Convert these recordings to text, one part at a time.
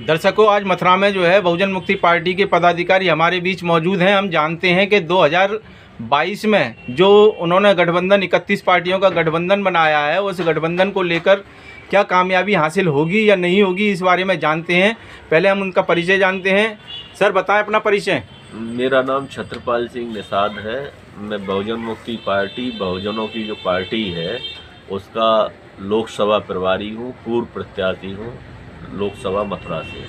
दर्शकों, आज मथुरा में जो है बहुजन मुक्ति पार्टी के पदाधिकारी हमारे बीच मौजूद हैं। हम जानते हैं कि 2022 में जो उन्होंने गठबंधन 31 पार्टियों का गठबंधन बनाया है, उस गठबंधन को लेकर क्या कामयाबी हासिल होगी या नहीं होगी, इस बारे में जानते हैं। पहले हम उनका परिचय जानते हैं। सर, बताएं अपना परिचय। मेरा नाम छत्रपाल सिंह निषाद है। मैं बहुजन मुक्ति पार्टी, बहुजनों की जो पार्टी है उसका लोकसभा प्रभारी हूँ, पूर्व प्रत्याशी हूँ लोकसभा मथुरा से।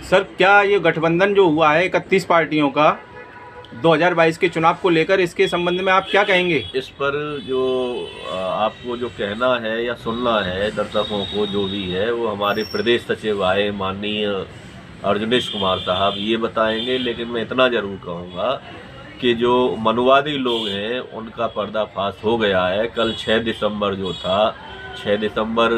सर, क्या ये गठबंधन जो हुआ है 31 पार्टियों का 2022 के चुनाव को लेकर, इसके संबंध में आप क्या कहेंगे? इस पर जो आपको जो कहना है या सुनना है दर्शकों को, जो भी है वो हमारे प्रदेश सचिव आए माननीय अर्जुनेश कुमार साहब ये बताएंगे। लेकिन मैं इतना ज़रूर कहूँगा कि जो मनुवादी लोग हैं उनका पर्दाफाश हो गया है। कल 6 दिसंबर जो था, 6 दिसंबर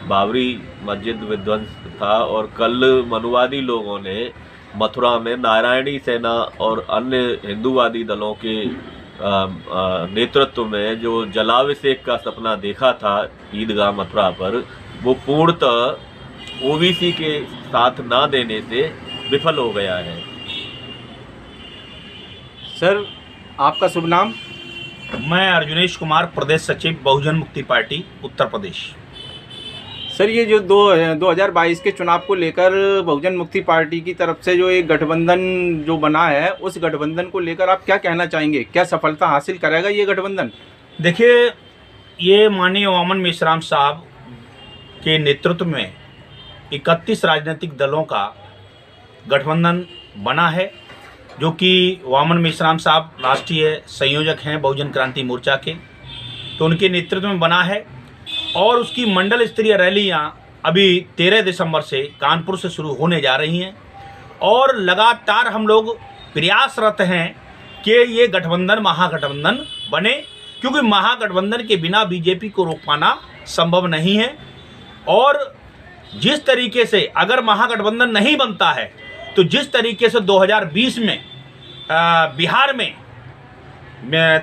बाबरी मस्जिद विध्वंस था और कल मनुवादी लोगों ने मथुरा में नारायणी सेना और अन्य हिंदूवादी दलों के नेतृत्व में जो जलाभिषेक का सपना देखा था ईदगाह मथुरा पर, वो पूर्णतः ओबीसी के साथ ना देने से विफल हो गया है। सर, आपका शुभ नाम? मैं अर्जुनेश कुमार, प्रदेश सचिव बहुजन मुक्ति पार्टी उत्तर प्रदेश। सर, ये जो 2022 के चुनाव को लेकर बहुजन मुक्ति पार्टी की तरफ से जो एक गठबंधन जो बना है, उस गठबंधन को लेकर आप क्या कहना चाहेंगे? क्या सफलता हासिल करेगा ये गठबंधन? देखिए, ये माननीय वामन मेश्राम साहब के नेतृत्व में 31 राजनीतिक दलों का गठबंधन बना है, जो कि वामन मेश्राम साहब राष्ट्रीय संयोजक हैं बहुजन क्रांति मोर्चा के, तो उनके नेतृत्व में बना है। और उसकी मंडल स्तरीय रैलियां अभी 13 दिसंबर से कानपुर से शुरू होने जा रही हैं और लगातार हम लोग प्रयासरत हैं कि ये गठबंधन महागठबंधन बने, क्योंकि महागठबंधन के बिना बीजेपी को रोक पाना संभव नहीं है। और जिस तरीके से अगर महागठबंधन नहीं बनता है तो जिस तरीके से 2020 में बिहार में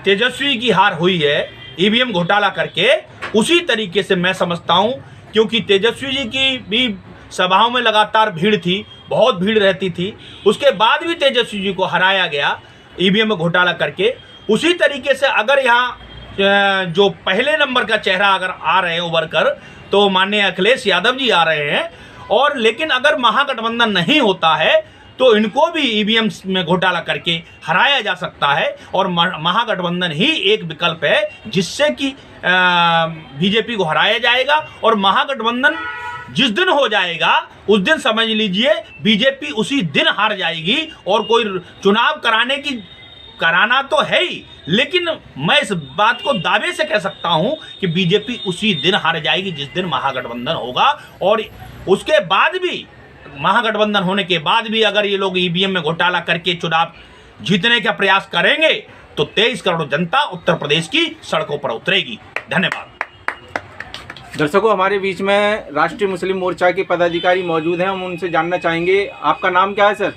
तेजस्वी की हार हुई है ईवीएम घोटाला करके, उसी तरीके से मैं समझता हूं, क्योंकि तेजस्वी जी की भी सभाओं में लगातार भीड़ थी, बहुत भीड़ रहती थी, उसके बाद भी तेजस्वी जी को हराया गया ईवीएम घोटाला करके। उसी तरीके से अगर यहाँ जो पहले नंबर का चेहरा अगर आ रहे हैं उभर कर, तो माननीय अखिलेश यादव जी आ रहे हैं। और लेकिन अगर महागठबंधन नहीं होता है तो इनको भी ईवीएम में घोटाला करके हराया जा सकता है। और महागठबंधन ही एक विकल्प है जिससे कि बीजेपी को हराया जाएगा। और महागठबंधन जिस दिन हो जाएगा उस दिन समझ लीजिए बीजेपी उसी दिन हार जाएगी। और कोई चुनाव कराना तो है ही, लेकिन मैं इस बात को दावे से कह सकता हूं कि बीजेपी उसी दिन हार जाएगी जिस दिन महागठबंधन होगा। और उसके बाद भी, महागठबंधन होने के बाद भी अगर ये लोग ईवीएम में घोटाला करके चुनाव जीतने का प्रयास करेंगे तो 23 करोड़ जनता उत्तर प्रदेश की सड़कों पर उतरेगी। धन्यवाद। दर्शकों, हमारे बीच में राष्ट्रीय मुस्लिम मोर्चा के पदाधिकारी मौजूद हैं। हम उनसे जानना चाहेंगे, आपका नाम क्या है सर?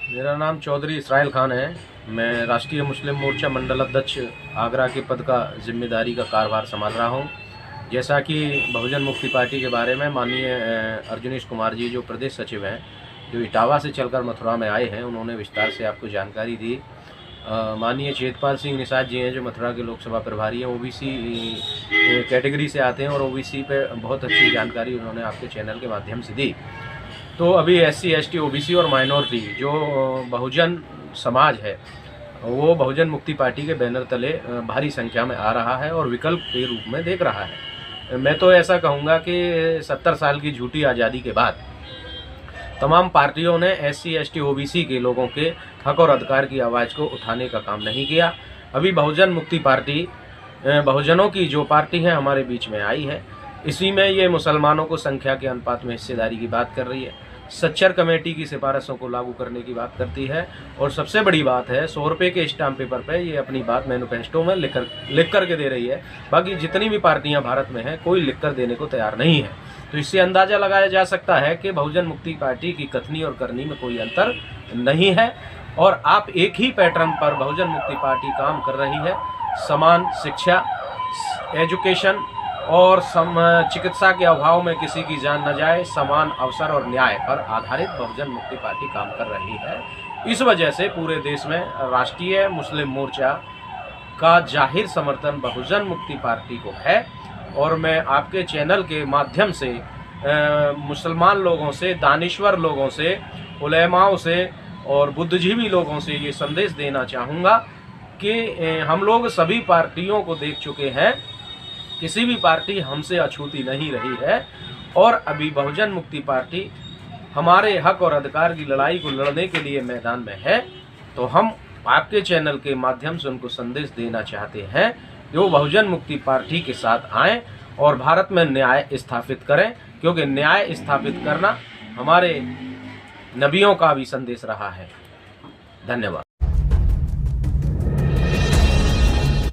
मेरा नाम चौधरी इसराइल खान है। मैं राष्ट्रीय मुस्लिम मोर्चा मंडल अध्यक्ष आगरा के पद का जिम्मेदारी का कार्यभार संभाल रहा हूँ। जैसा कि बहुजन मुक्ति पार्टी के बारे में माननीय अर्जुनेश कुमार जी जो प्रदेश सचिव हैं, जो इटावा से चलकर मथुरा में आए हैं, उन्होंने विस्तार से आपको जानकारी दी। माननीय छत्रपाल सिंह निषाद जी हैं जो मथुरा के लोकसभा प्रभारी हैं, ओबीसी कैटेगरी से आते हैं और ओबीसी पे बहुत अच्छी जानकारी उन्होंने आपके चैनल के माध्यम से दी। तो अभी SC ST OBC और माइनॉरिटी जो बहुजन समाज है वो बहुजन मुक्ति पार्टी के बैनर तले भारी संख्या में आ रहा है और विकल्प के रूप में देख रहा है। मैं तो ऐसा कहूँगा कि 70 साल की झूठी आज़ादी के बाद तमाम पार्टियों ने SC ST OBC के लोगों के हक और अधिकार की आवाज़ को उठाने का काम नहीं किया। अभी बहुजन मुक्ति पार्टी बहुजनों की जो पार्टी है हमारे बीच में आई है, इसी में ये मुसलमानों को संख्या के अनुपात में हिस्सेदारी की बात कर रही है, सच्चर कमेटी की सिफारिशों को लागू करने की बात करती है। और सबसे बड़ी बात है 100 रुपये के स्टाम्प पेपर पे ये अपनी बात मैनिफेस्टो में लिख कर के दे रही है। बाकी जितनी भी पार्टियां भारत में हैं कोई लिख कर देने को तैयार नहीं है। तो इससे अंदाज़ा लगाया जा सकता है कि बहुजन मुक्ति पार्टी की कथनी और करनी में कोई अंतर नहीं है। और आप एक ही पैटर्न पर बहुजन मुक्ति पार्टी काम कर रही है। समान शिक्षा, एजुकेशन और चिकित्सा के अभाव में किसी की जान न जाए, समान अवसर और न्याय पर आधारित बहुजन मुक्ति पार्टी काम कर रही है। इस वजह से पूरे देश में राष्ट्रीय मुस्लिम मोर्चा का जाहिर समर्थन बहुजन मुक्ति पार्टी को है। और मैं आपके चैनल के माध्यम से मुसलमान लोगों से, दानिश्वर लोगों से, उलेमाओं से और बुद्धिजीवी लोगों से ये संदेश देना चाहूँगा कि हम लोग सभी पार्टियों को देख चुके हैं, किसी भी पार्टी हमसे अछूती नहीं रही है। और अभी बहुजन मुक्ति पार्टी हमारे हक और अधिकार की लड़ाई को लड़ने के लिए मैदान में है। तो हम आपके चैनल के माध्यम से उनको संदेश देना चाहते हैं कि वो बहुजन मुक्ति पार्टी के साथ आएं और भारत में न्याय स्थापित करें, क्योंकि न्याय स्थापित करना हमारे नबियों का भी संदेश रहा है। धन्यवाद।